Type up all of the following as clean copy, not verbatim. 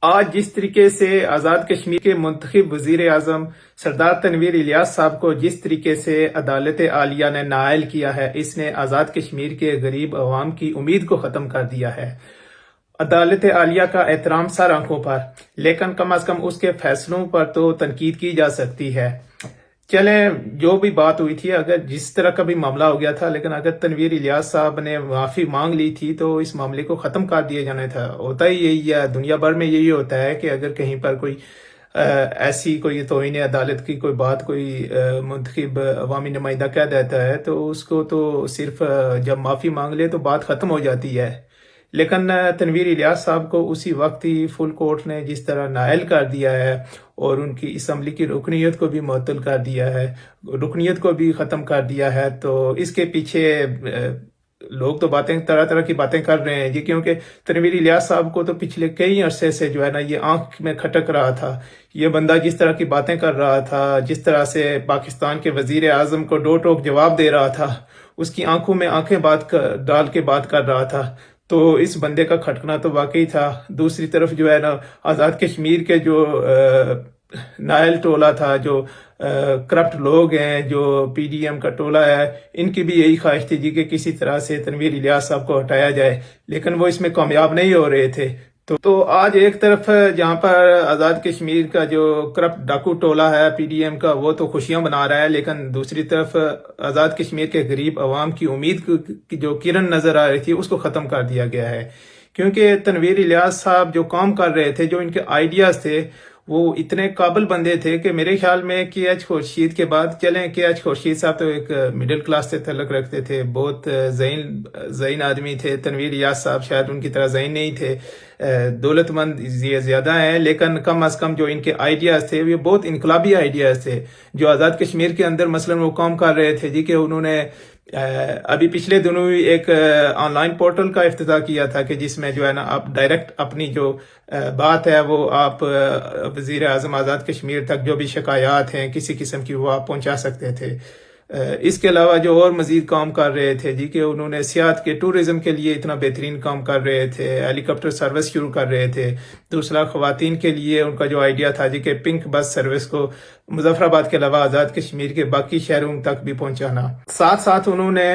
آج جس طریقے سے آزاد کشمیر کے منتخب وزیر اعظم سردار تنویر الیاس صاحب کو جس طریقے سے عدالت عالیہ نے نائل کیا ہے، اس نے آزاد کشمیر کے غریب عوام کی امید کو ختم کر دیا ہے۔ عدالت عالیہ کا احترام سر آنکھوں پر، لیکن کم از کم اس کے فیصلوں پر تو تنقید کی جا سکتی ہے۔ چلیں، جو بھی بات ہوئی تھی، اگر جس طرح کا بھی معاملہ ہو گیا تھا، لیکن اگر تنویر الیاس صاحب نے معافی مانگ لی تھی تو اس معاملے کو ختم کر دیا جانا تھا۔ ہوتا ہی یہی ہے، دنیا بھر میں یہی ہوتا ہے کہ اگر کہیں پر کوئی ایسی کوئی توہین عدالت کی کوئی بات کوئی منتخب عوامی نمائندہ کہہ دیتا ہے تو اس کو تو صرف جب معافی مانگ لے تو بات ختم ہو جاتی ہے۔ لیکن تنویر الیاس صاحب کو اسی وقت ہی فل کورٹ نے جس طرح نائل کر دیا ہے اور ان کی اسمبلی کی رکنیت کو بھی معطل کر دیا ہے، رکنیت کو بھی ختم کر دیا ہے، تو اس کے پیچھے لوگ تو طرح طرح کی باتیں کر رہے ہیں جی، کیونکہ تنویر الیاس صاحب کو تو پچھلے کئی عرصے سے جو ہے نا یہ آنکھ میں کھٹک رہا تھا۔ یہ بندہ جس طرح کی باتیں کر رہا تھا، جس طرح سے پاکستان کے وزیر اعظم کو ڈو ٹوک جواب دے رہا تھا، اس کی آنکھوں میں آنکھیں ڈال کے بات کر رہا تھا، تو اس بندے کا کھٹکنا تو واقعی تھا۔ دوسری طرف جو ہے نا آزاد کشمیر کے جو نائل ٹولہ تھا، جو کرپٹ لوگ ہیں، جو پی ڈی ایم کا ٹولہ ہے، ان کی بھی یہی خواہش تھی جی کہ کسی طرح سے تنویر الیاس صاحب کو ہٹایا جائے، لیکن وہ اس میں کامیاب نہیں ہو رہے تھے۔ تو آج ایک طرف جہاں پر آزاد کشمیر کا جو کرپٹ ڈاکو ٹولہ ہے پی ڈی ایم کا، وہ تو خوشیاں منا رہا ہے، لیکن دوسری طرف آزاد کشمیر کے غریب عوام کی امید کی جو کرن نظر آ رہی تھی اس کو ختم کر دیا گیا ہے۔ کیونکہ تنویر الیاس صاحب جو کام کر رہے تھے، جو ان کے آئیڈیاز تھے، وہ اتنے قابل بندے تھے کہ میرے خیال میں کے ایچ خورشید کے بعد، چلیں کے ایچ خورشید صاحب تو ایک مڈل کلاس سے تعلق رکھتے تھے، بہت ذہین آدمی تھے، تنویر الیاس صاحب شاید ان کی طرح ذہین نہیں تھے، دولت مند زیادہ ہیں، لیکن کم از کم جو ان کے آئیڈیاز تھے وہ بہت انقلابی آئیڈیاز تھے، جو آزاد کشمیر کے اندر مثلاً وہ کام کر رہے تھے جی کہ انہوں نے ابھی پچھلے دنوں ایک آن لائن پورٹل کا افتتاح کیا تھا کہ جس میں جو ہے نا آپ ڈائریکٹ اپنی جو بات ہے وہ آپ وزیر اعظم آزاد کشمیر تک جو بھی شکایات ہیں کسی قسم کی وہ آپ پہنچا سکتے تھے۔ اس کے علاوہ جو اور مزید کام کر رہے تھے جی کہ انہوں نے سیاحت کے ٹورزم کے لیے اتنا بہترین کام کر رہے تھے، ہیلی کاپٹر سروس شروع کر رہے تھے۔ دوسرا، خواتین کے لیے ان کا جو آئیڈیا تھا جی کہ پنک بس سروس کو مظفر آباد کے علاوہ آزاد کشمیر کے باقی شہروں تک بھی پہنچانا۔ ساتھ ساتھ انہوں نے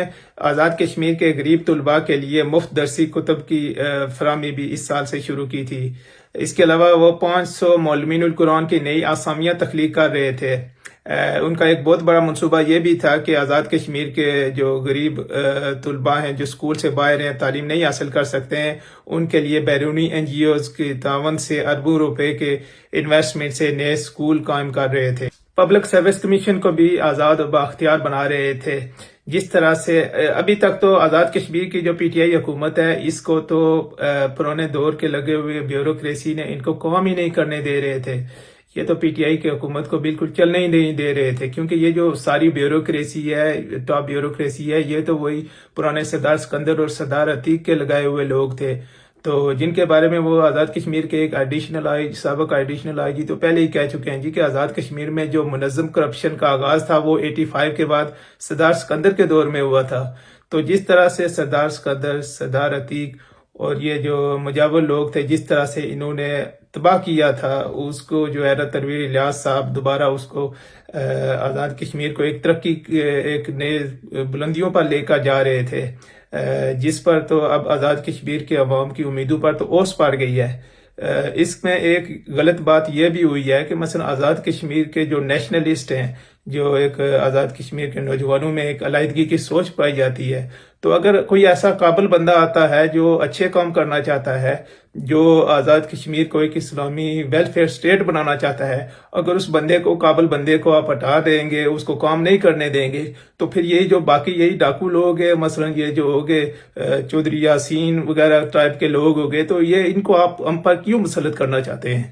آزاد کشمیر کے غریب طلباء کے لیے مفت درسی کتب کی فراہمی بھی اس سال سے شروع کی تھی۔ اس کے علاوہ وہ 500 معلمین القرآن کی نئی آسامیاں تخلیق کر رہے تھے۔ ان کا ایک بہت بڑا منصوبہ یہ بھی تھا کہ آزاد کشمیر کے جو غریب طلباء ہیں جو اسکول سے باہر ہیں، تعلیم نہیں حاصل کر سکتے ہیں، ان کے لیے بیرونی این جی اوز کی تعاون سے اربوں روپے کے انویسٹمنٹ سے نئے اسکول قائم کر رہے تھے۔ پبلک سروس کمیشن کو بھی آزاد و بااختیار بنا رہے تھے۔ جس طرح سے ابھی تک تو آزاد کشمیر کی جو پی ٹی آئی حکومت ہے، اس کو تو پرانے دور کے لگے ہوئے بیوروکریسی نے ان کو کام ہی نہیں کرنے دے رہے تھے۔ یہ تو پی ٹی آئی کی حکومت کو بالکل چلنے ہی نہیں دے رہے تھے، کیونکہ یہ جو ساری بیوروکریسی ہے، ٹاپ بیوروکریسی ہے، یہ تو وہی پرانے سردار سکندر اور سردار عتیق کے لگائے ہوئے لوگ تھے، تو جن کے بارے میں وہ آزاد کشمیر کے ایک سابق ایڈیشنل آئی جی تو پہلے ہی کہہ چکے ہیں جی کہ آزاد کشمیر میں جو منظم کرپشن کا آغاز تھا وہ 85 کے بعد سردار سکندر کے دور میں ہوا تھا۔ تو جس طرح سے سردار سکندر، سردار عتیق اور یہ جو مجاور لوگ تھے، جس طرح سے انہوں نے تباہ کیا تھا، اس کو جو ہے تنویر الیاس صاحب دوبارہ اس کو آزاد کشمیر کو ایک ترقی، ایک نئے بلندیوں پر لے کر جا رہے تھے، جس پر تو اب آزاد کشمیر کے عوام کی امیدوں پر تو اوس پڑ گئی ہے۔ اس میں ایک غلط بات یہ بھی ہوئی ہے کہ مثلا آزاد کشمیر کے جو نیشنلسٹ ہیں، جو ایک آزاد کشمیر کے نوجوانوں میں ایک علیحدگی کی سوچ پائی جاتی ہے، تو اگر کوئی ایسا قابل بندہ آتا ہے جو اچھے کام کرنا چاہتا ہے، جو آزاد کشمیر کو ایک اسلامی ویلفیئر سٹیٹ بنانا چاہتا ہے، اگر اس بندے کو، قابل بندے کو آپ ہٹا دیں گے، اس کو کام نہیں کرنے دیں گے، تو پھر یہی جو باقی یہی ڈاکو لوگ ہیں، مثلا یہ جو ہوگے چودھری یاسین وغیرہ ٹائپ کے لوگ ہوگے، تو یہ ان کو آپ ہم پر کیوں مسلط کرنا چاہتے ہیں؟